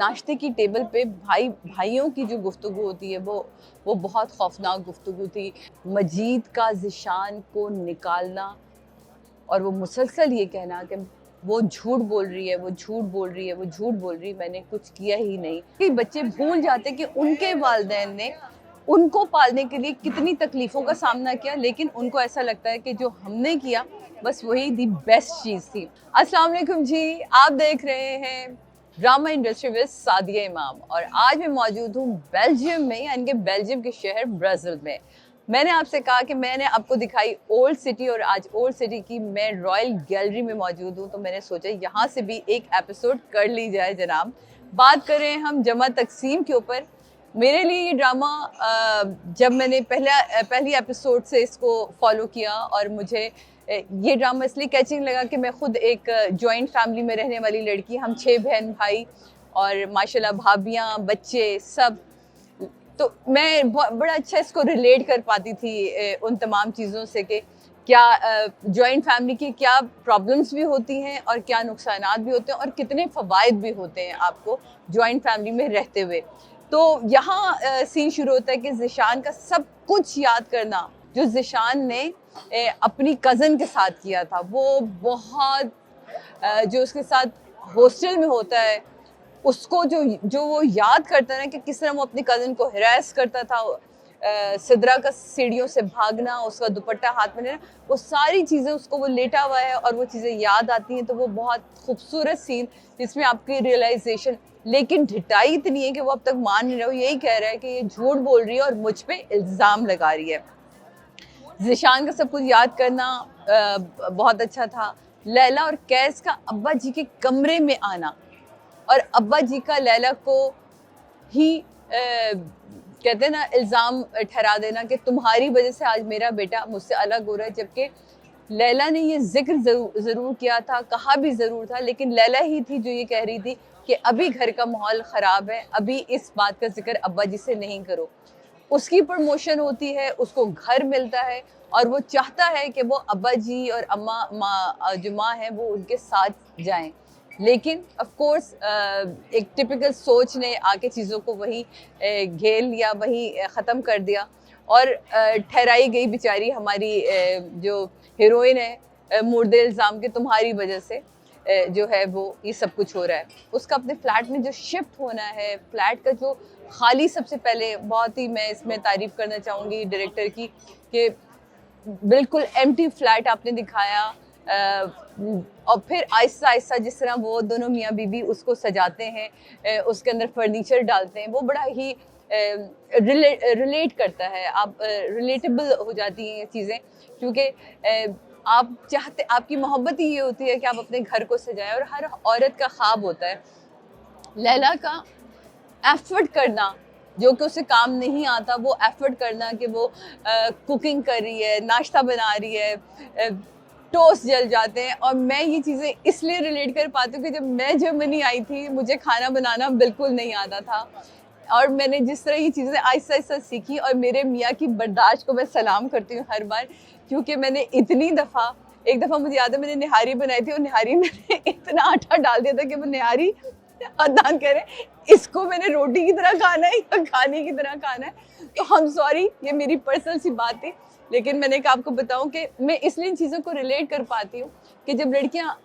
नाश्ते की टेबल पे भाइयों की जो गुफ्तगू होती है वो बहुत खौफनाक गुफ्तगू थी। मजीद का ज़िशान को निकालना और वो मुसलसल ये कहना कि वो झूठ बोल रही है, वो झूठ बोल रही है, वो झूठ बोल रही है, मैंने कुछ किया ही नहीं। कि बच्चे भूल जाते कि उनके वालिदैन ने उनको पालने के लिए कितनी तकलीफ़ों का सामना किया, लेकिन उनको ऐसा लगता है कि जो हमने किया बस वही दी बेस्ट चीज़ थी। अस्सलाम वालेकुम जी, आप देख रहे हैं ड्रामा इंडस्ट्री विद सादिया इमाम और आज मैं मौजूद हूँ बेल्जियम में, यानी कि बेल्जियम के शहर ब्रसेल में। मैंने आपसे कहा कि मैंने आपको दिखाई ओल्ड सिटी और आज ओल्ड सिटी की मैं रॉयल गैलरी में मौजूद हूँ, तो मैंने सोचा यहाँ से भी एक एपिसोड कर ली जाए जनाब। बात करें हम जमा तकसीम के ऊपर। मेरे लिए ये ड्रामा जब मैंने पहली एपिसोड से इसको फॉलो किया और मुझे ये ड्रामा इसलिए कैचिंग लगा कि मैं खुद एक जॉइंट फैमिली में रहने वाली लड़की, हम 6 बहन भाई और माशाल्लाह भाभियाँ बच्चे सब, तो मैं बड़ा अच्छा इसको रिलेट कर पाती थी उन तमाम चीज़ों से कि क्या जॉइंट फैमिली की क्या प्रॉब्लम्स भी होती हैं और क्या नुकसानात भी होते हैं और कितने फ़वाइद भी होते हैं आपको जॉइंट फैमिली में रहते हुए। तो यहाँ सीन शुरू होता है कि ज़िशान का सब कुछ याद करना जो ज़िशान ने अपनी कज़न के साथ किया था, वो बहुत जो उसके साथ हॉस्टल में होता है उसको जो वो याद करता है ना कि किस तरह वो अपनी कज़न को हिरास करता था, सिदरा का सीढ़ियों से भागना, उसका दुपट्टा हाथ में लेना, वो सारी चीज़ें उसको वो लेटा हुआ है और वो चीज़ें याद आती हैं। तो वो बहुत खूबसूरत सीन जिसमें आपकी रियलाइजेशन, लेकिन ढिठाई इतनी है कि वो अब तक मान नहीं रहा, वो यही कह रहा है कि ये झूठ बोल रही है और मुझ पे इल्ज़ाम लगा रही है। ज़िशान का सब कुछ याद करना बहुत अच्छा था। लैला और कैस का अब्बा जी के कमरे में आना और अब्बा जी का लैला को ही कहते हैं ना इल्ज़ाम ठहरा देना कि तुम्हारी वजह से आज मेरा बेटा मुझसे अलग हो रहा है, जबकि लैला ने ये जिक्र ज़रूर किया था, कहा भी ज़रूर था, लेकिन लैला ही थी जो ये कह रही थी कि अभी घर का माहौल ख़राब है, अभी इस बात का जिक्र अब्बा जी से नहीं करो। उसकी प्रमोशन होती है, उसको घर मिलता है और वो चाहता है कि वो अब्बा जी और जो माँ है वो उनके साथ जाएं, लेकिन ऑफ कोर्स एक टिपिकल सोच ने आके चीज़ों को वही घेर लिया, वही ख़त्म कर दिया और ठहराई गई बेचारी हमारी जो हीरोइन है मुर्दे इल्ज़ाम के तुम्हारी वजह से जो है वो ये सब कुछ हो रहा है। उसका अपने फ्लैट में जो शिफ्ट होना है, फ्लैट का जो खाली, सबसे पहले बहुत ही मैं इसमें तारीफ़ करना चाहूँगी डायरेक्टर की कि बिल्कुल एम्प्टी फ्लैट आपने दिखाया और फिर आहिस्ता आहिस्ता जिस तरह वो दोनों मियाँ बीवी उसको सजाते हैं, उसके अंदर फर्नीचर डालते हैं, वो बड़ा ही रिलेट करता है। आप रिलेटेबल हो जाती हैं ये चीज़ें, क्योंकि आप चाहते, आपकी मोहब्बत ही ये होती है कि आप अपने घर को सजाएं और हर औरत का ख्वाब होता है लैला का एफर्ट करना, जो कि उसे काम नहीं आता, वो एफर्ट करना कि वो कुकिंग कर रही है, नाश्ता बना रही है, टोस्ट जल जाते हैं। और मैं ये चीज़ें इसलिए रिलेट कर पाती हूँ कि जब मैं जर्मनी आई थी मुझे खाना बनाना बिल्कुल नहीं आता था और मैंने जिस तरह ये चीज़ें आहिस्ता आहिस्ता सीखी और मेरे मियाँ की बर्दाश्त को मैं सलाम करती हूँ हर बार, क्योंकि मैंने इतनी दफ़ा, एक दफ़ा मुझे याद है मैंने निहारी बनाई थी और निहारी में इतना आटा डाल दिया था कि वो निहारी अदनान कह रहे इसको मैंने रोटी की तरह खाना है या खाने की तरह खाना है। तो हम सॉरी, ये मेरी पर्सनल सी बात थी, लेकिन मैंने कहा आपको बताऊं कि मैं इसलिए इन चीज़ों को रिलेट कर पाती हूँ कि जब लड़कियाँ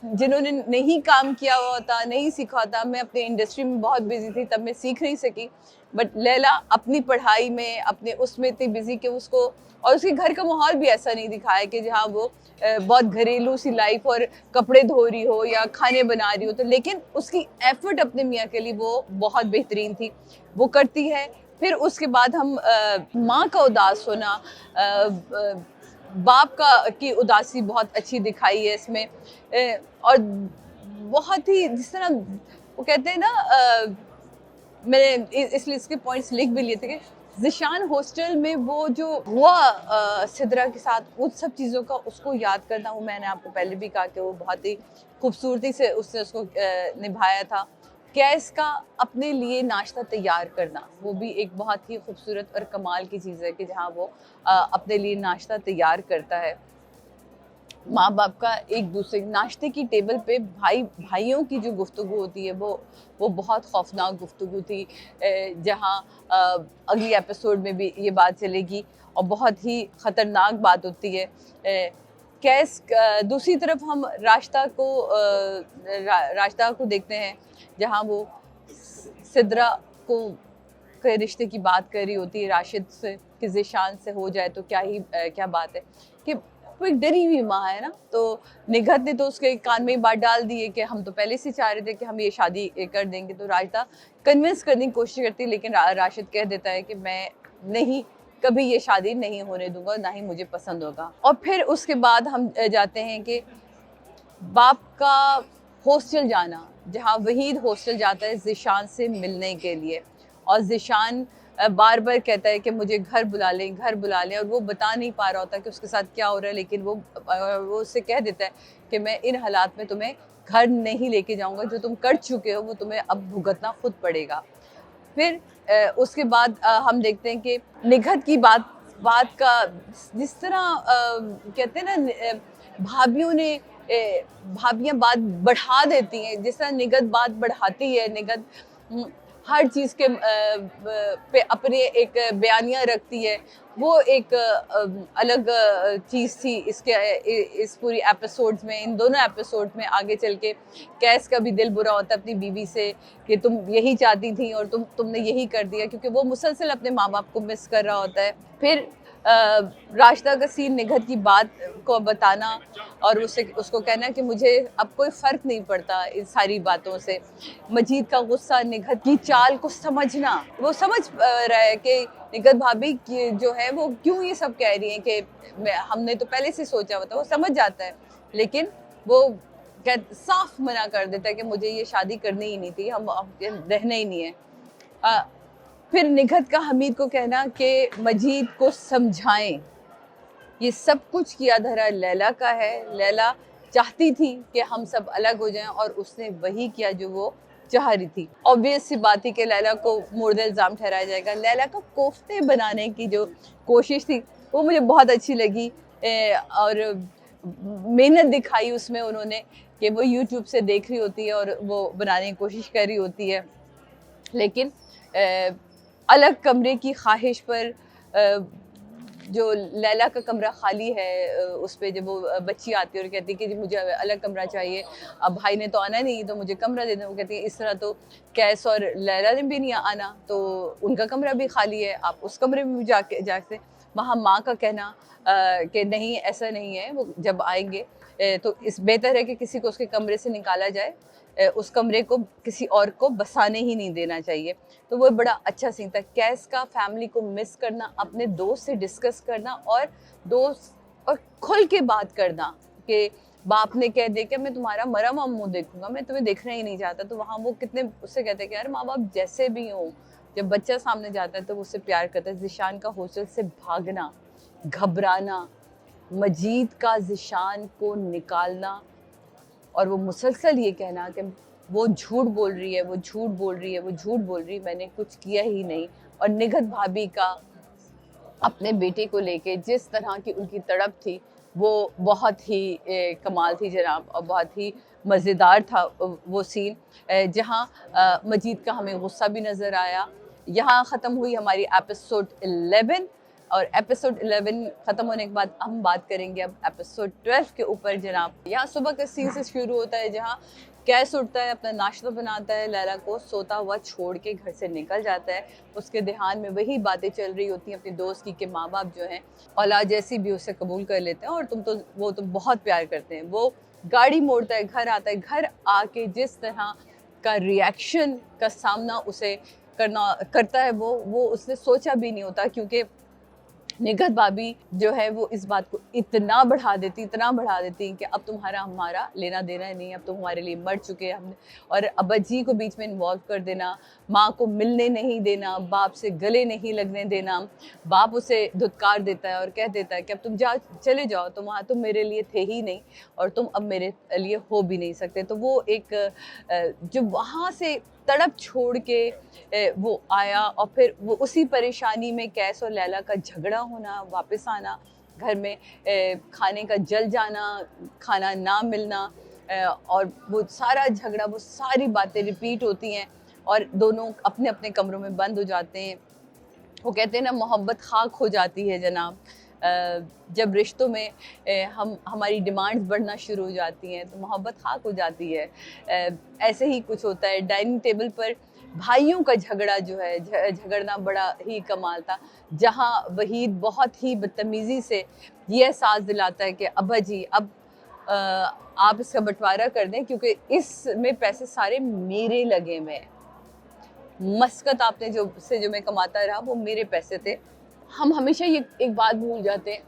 जिन्होंने नहीं काम किया हुआ होता, नहीं सीखा होता, मैं अपने इंडस्ट्री में बहुत बिजी थी तब मैं सीख नहीं सकी, बट लैला अपनी पढ़ाई में अपने उसमें इतनी बिजी कि उसको, और उसके घर का माहौल भी ऐसा नहीं दिखाया कि जहाँ वो बहुत घरेलू सी लाइफ और कपड़े धो रही हो या खाने बना रही हो, तो लेकिन उसकी एफर्ट अपने मियाँ के लिए वो बहुत बेहतरीन थी, वो करती है। फिर उसके बाद हम माँ का उदास होना, बाप का की उदासी बहुत अच्छी दिखाई है इसमें, और बहुत ही जिस तरह वो कहते हैं ना, मैंने इसलिए इसके पॉइंट्स लिख भी लिए थे कि ज़िशान हॉस्टल में वो जो हुआ सिदरा के साथ, उन सब चीज़ों का उसको याद करना, वो मैंने आपको पहले भी कहा कि वो बहुत ही खूबसूरती से उसने उसको निभाया था। कैस का अपने लिए नाश्ता तैयार करना, वो भी एक बहुत ही खूबसूरत और कमाल की चीज़ है कि जहाँ वो अपने लिए नाश्ता तैयार करता है। माँ बाप का एक दूसरे नाश्ते की टेबल पे भाइयों की जो गुफ्तगू होती है वो बहुत खौफनाक गुफ्तगू थी, जहाँ अगली एपिसोड में भी ये बात चलेगी और बहुत ही ख़तरनाक बात होती है। दूसरी तरफ हम राश्ता को देखते हैं, जहाँ वो सिद्रा को के रिश्ते की बात कर रही होती है राशिद से कि ज़ीशान से हो जाए तो क्या बात है, कि वो एक डरी हुई माँ है ना। तो निगहत ने तो उसके कान में ही बात डाल दी है कि हम तो पहले से चाह रहे थे कि हम ये शादी कर देंगे। तो राशिदा कन्विंस करने की कोशिश करती है, लेकिन राशिद कह देता है कि मैं नहीं, कभी ये शादी नहीं होने दूंगा, ना ही मुझे पसंद होगा। और फिर उसके बाद हम जाते हैं कि बाप का हॉस्टल जाना, जहाँ वहीद हॉस्टल जाता है ज़ीशान से मिलने के लिए, और ज़ीशान बार बार कहता है कि मुझे घर बुला लें, और वो बता नहीं पा रहा होता कि उसके साथ क्या हो रहा है, लेकिन वो उससे कह देता है कि मैं इन हालात में तुम्हें घर नहीं लेके जाऊंगा, जो तुम कर चुके हो वो तुम्हें अब भुगतना खुद पड़ेगा। फिर उसके बाद हम देखते हैं कि निगहत की बात का जिस तरह कहते हैं ना, भाभियाँ बात बढ़ा देती हैं, जिस तरह निगहत बात बढ़ाती है। निगहत हर चीज़ के पे अपने एक बयानियाँ रखती है। वो एक अलग चीज़ थी इस पूरी एपिसोड्स में, इन दोनों एपिसोड में। आगे चल के कैस का भी दिल बुरा होता है अपनी बीवी से कि तुम यही चाहती थी और तुमने यही कर दिया, क्योंकि वो मुसलसल अपने माँ बाप को मिस कर रहा होता है। फिर राशिदा का सीन निगहत की बात को बताना और उसको कहना कि मुझे अब कोई फ़र्क नहीं पड़ता इन सारी बातों से। मजीद का गुस्सा, निगहत की चाल को समझना, वो समझ रहा है कि निगहत भाभी की जो है वो क्यों ये सब कह रही हैं, कि हमने तो पहले से सोचा हुआ था। वो समझ जाता है, लेकिन वो साफ मना कर देता है कि मुझे ये शादी करनी ही नहीं थी, हम रहना ही नहीं है। फिर निगहत का हमीद को कहना कि मजीद को समझाएं, ये सब कुछ किया धरा लैला का है। लैला चाहती थी कि हम सब अलग हो जाएं, और उसने वही किया जो वो चाह रही थी। ऑब्वियस सी बात थी कि लैला को मुर्द इल्ज़ाम ठहराया जाएगा। लैला को कोफ्ते बनाने की जो कोशिश थी वो मुझे बहुत अच्छी लगी, और मेहनत दिखाई उसमें उन्होंने, कि वो यूट्यूब से देख रही होती है और वो बनाने की कोशिश कर रही होती है, लेकिन अलग कमरे की ख्वाहिश पर जो लैला का कमरा खाली है, उस पर जब वो बच्ची आती है और कहती है कि जी मुझे अलग कमरा चाहिए, अब भाई ने तो आना नहीं तो मुझे कमरा दे दें। वो कहती है इस तरह तो कैस और लैला ने भी नहीं आना, तो उनका कमरा भी खाली है, आप उस कमरे में भी जाके वहाँ माँ का कहना कि नहीं ऐसा नहीं है, वो जब आएंगे तो इस बेहतर है कि किसी को उसके कमरे से निकाला जाए, उस कमरे को किसी और को बसाने ही नहीं देना चाहिए। तो वो बड़ा अच्छा सीन था। कैस का फैमिली को मिस करना, अपने दोस्त से डिस्कस करना, और खुल के बात करना कि बाप ने कह दिया कि मैं तुम्हारा मरा हुआ मुँह देखूंगा, मैं तुम्हें देखना ही नहीं चाहता। तो वहाँ वो कितने उससे कहते हैं कि यार माँ बाप जैसे भी हों, जब बच्चा सामने जाता है तो वो उससे प्यार करता है। ज़ीशान का हॉस्टल से भागना, घबराना, मजीद का ज़ीशान को निकालना, और वो मुसलसल ये कहना कि वो झूठ बोल रही है, वो झूठ बोल रही है, वो झूठ बोल रही है, मैंने कुछ किया ही नहीं। और निगहत भाभी का अपने बेटे को लेके जिस तरह की उनकी तड़प थी, वो बहुत ही कमाल थी जनाब, और बहुत ही मज़ेदार था वो सीन, जहाँ मजीद का हमें गुस्सा भी नज़र आया। यहाँ ख़त्म हुई हमारी एपिसोड 11, और एपिसोड 11 ख़त्म होने के बाद हम बात करेंगे अब एपिसोड 12 के ऊपर जनाब। यहाँ सुबह का सीन से शुरू होता है, जहाँ कैस उठता है, अपना नाश्ता बनाता है, लैला को सोता हुआ छोड़ के घर से निकल जाता है। उसके ध्यान में वही बातें चल रही होती हैं अपनी दोस्त की, कि माँ बाप जो हैं औलाद जैसी भी उसे कबूल कर लेते हैं, और वो तो बहुत प्यार करते हैं। वो गाड़ी मोड़ता है, घर आता है, घर आके जिस तरह का रिएक्शन का सामना उसे करता है, वो उसने सोचा भी नहीं होता, क्योंकि निगहत भाभी जो है वो इस बात को इतना बढ़ा देती कि अब तुम्हारा हमारा लेना देना नहीं, अब तुम हमारे लिए मर चुके हैं हमने। और अब्बा जी को बीच में इन्वॉल्व कर देना, माँ को मिलने नहीं देना, बाप से गले नहीं लगने देना। बाप उसे धुतकार देता है और कह देता है कि अब तुम चले जाओ, तुम मेरे लिए थे ही नहीं, और तुम अब मेरे लिए हो भी नहीं सकते। तो वो एक जो वहाँ से तड़प छोड़ के वो आया, और फिर वो उसी परेशानी में कैस और लैला का झगड़ा होना, वापस आना, घर में खाने का जल जाना, खाना ना मिलना, और वो सारा झगड़ा, वो सारी बातें रिपीट होती हैं और दोनों अपने अपने कमरों में बंद हो जाते हैं। वो कहते हैं ना, मोहब्बत खाक हो जाती है जनाब। जब रिश्तों में हमारी डिमांड्स बढ़ना शुरू हो जाती हैं तो मोहब्बत खाक हो जाती है। ऐसे ही कुछ होता है डाइनिंग टेबल पर। भाइयों का झगड़ा जो है, झगड़ना बड़ा ही कमाल था, जहाँ वहीद बहुत ही बदतमीज़ी से ये एहसास दिलाता है कि अब्बा जी अब आप इसका बंटवारा कर दें क्योंकि इसमें पैसे सारे मेरे लगे हुए हैं। मस्कत आपने जो मैं कमाता रहा वो मेरे पैसे थे। हम हमेशा ये एक बात भूल जाते हैं,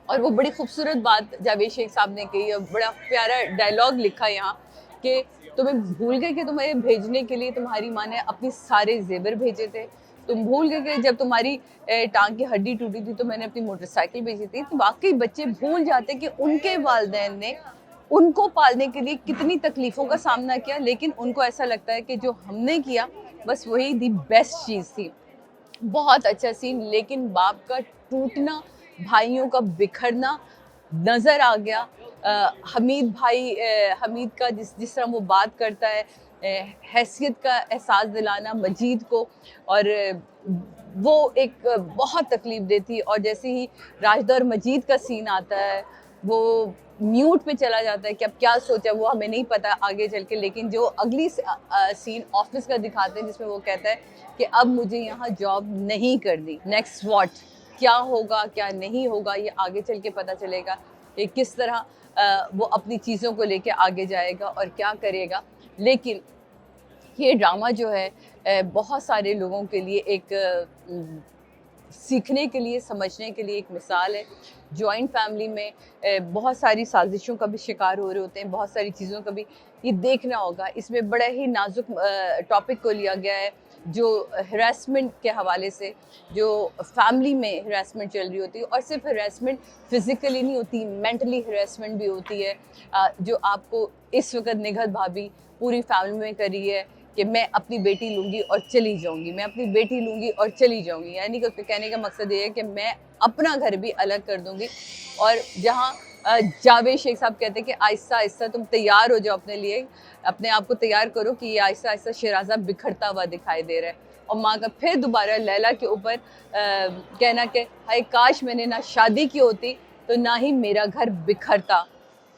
और वो बड़ी खूबसूरत बात जावेद शेख साहब ने कही, और बड़ा प्यारा डायलॉग लिखा यहाँ कि तुम्हें भूल गए कि तुम्हें भेजने के लिए तुम्हारी माँ ने अपने सारे जेवर भेजे थे। तुम भूल गए कि जब तुम्हारी टांग की हड्डी टूटी थी तो मैंने अपनी मोटरसाइकिल भेजी थी। तो वाकई बच्चे भूल जाते कि उनके वालिदैन ने उनको पालने के लिए कितनी तकलीफ़ों का सामना किया, लेकिन उनको ऐसा लगता है कि जो हमने किया बस वही दी बेस्ट चीज़ थी। बहुत अच्छा सीन, लेकिन बाप का टूटना, भाइयों का बिखरना नज़र आ गया। हमीद भाई, हमीद का जिस तरह वो बात करता है, हैसियत का एहसास दिलाना मजीद को, और वो एक बहुत तकलीफ़ देती। और जैसे ही राशिदा और मजीद का सीन आता है वो म्यूट पे चला जाता है कि अब क्या सोचा वो हमें नहीं पता आगे चल के, लेकिन जो अगली सीन ऑफिस का दिखाते हैं जिसमें वो कहता है कि अब मुझे यहाँ जॉब नहीं करनी, नेक्स्ट व्हाट, क्या होगा क्या नहीं होगा ये आगे चल के पता चलेगा कि किस तरह वो अपनी चीज़ों को लेके आगे जाएगा और क्या करेगा। लेकिन ये ड्रामा जो है बहुत सारे लोगों के लिए एक सीखने के लिए, समझने के लिए एक मिसाल है। जॉइंट फैमिली में बहुत सारी साजिशों का भी शिकार हो रहे होते हैं, बहुत सारी चीज़ों का भी ये देखना होगा। इसमें बड़ा ही नाजुक टॉपिक को लिया गया है, जो हरासमेंट के हवाले से, जो फैमिली में हरासमेंट चल रही होती है, और सिर्फ हरासमेंट फिज़िकली नहीं होती, मेंटली हरासमेंट भी होती है, जो आपको इस वक्त निगहत भाभी पूरी फैमिली में कर रही है कि मैं अपनी बेटी लूँगी और चली जाऊँगी, मैं अपनी बेटी लूँगी और चली जाऊँगी। यानी कि उसके कहने का मकसद ये है कि मैं अपना घर भी अलग कर दूँगी। और जहाँ जावेद शेख साहब कहते हैं कि आहिस्ता आहिस्ता तुम तैयार हो जाओ अपने लिए, अपने आप को तैयार करो कि ये आहिस्ता आहिस्ता शहराज़ा बिखरता हुआ दिखाई दे रहा है। और माँ का फिर दोबारा लैला के ऊपर कहना कि हाय काश मैंने ना शादी की होती तो ना ही मेरा घर बिखरता।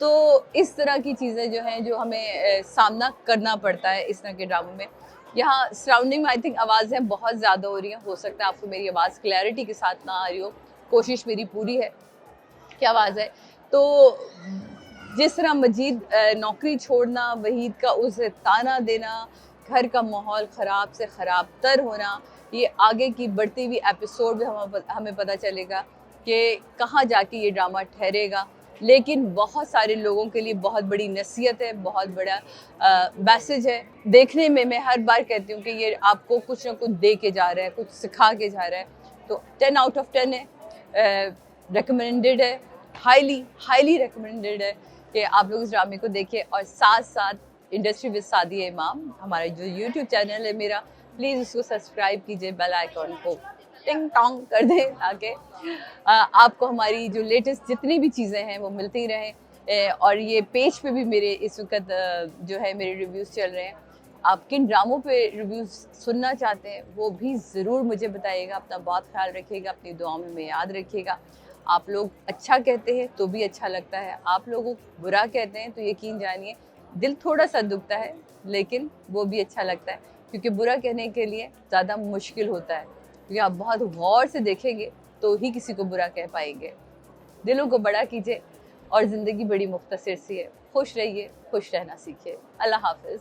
तो इस तरह की चीज़ें जो हैं जो हमें सामना करना पड़ता है इस तरह के ड्रामों में। यहाँ सराउंडिंग में आई थिंक आवाज़ें बहुत ज़्यादा हो रही हैं, हो सकता है आपको मेरी आवाज़ क्लैरिटी के साथ ना आ रही हो, कोशिश मेरी पूरी है कि आवाज़ है। तो जिस तरह मजीद नौकरी छोड़ना, वहीद का उसे ताना देना, घर का माहौल ख़राब से ख़राब तर होना, ये आगे की बढ़ती हुई एपिसोड में हमें पता चलेगा कि कहाँ जाके ये ड्रामा ठहरेगा। लेकिन बहुत सारे लोगों के लिए बहुत बड़ी नसीहत है, बहुत बड़ा मैसेज है। देखने में मैं हर बार कहती हूँ कि ये आपको कुछ ना कुछ दे के जा रहा है, कुछ सिखा के जा रहा है। तो 10 आउट ऑफ 10 है, रिकमेंडेड है, हाईली रिकमेंडेड है कि आप लोग इस ड्रामे को देखें। और साथ साथ इंडस्ट्री विद सादिया इमाम, हमारा जो यूट्यूब चैनल है मेरा, प्लीज़ उसको सब्सक्राइब कीजिए, बेल आइकॉन को टिंग टोंग कर दें ताकि आपको हमारी जो लेटेस्ट जितनी भी चीज़ें हैं वो मिलती रहें। और ये पेज पे भी मेरे इस वक्त जो है मेरे रिव्यूज़ चल रहे हैं। आप किन ड्रामों पे रिव्यूज़ सुनना चाहते हैं वो भी ज़रूर मुझे बताइएगा। अपना बहुत ख्याल रखिएगा, अपनी दुआओं में याद रखिएगा। आप लोग अच्छा कहते हैं तो भी अच्छा लगता है, आप लोगों को बुरा कहते हैं तो यकीन जानिए दिल थोड़ा सा दुखता है, लेकिन वो भी अच्छा लगता है, क्योंकि बुरा कहने के लिए ज़्यादा मुश्किल होता है, क्योंकि आप बहुत गौर से देखेंगे तो ही किसी को बुरा कह पाएंगे। दिलों को बड़ा कीजिए और ज़िंदगी बड़ी मुख्तसर सी है। खुश रहिए, खुश रहना सीखिए। अल्लाह हाफ़िज़।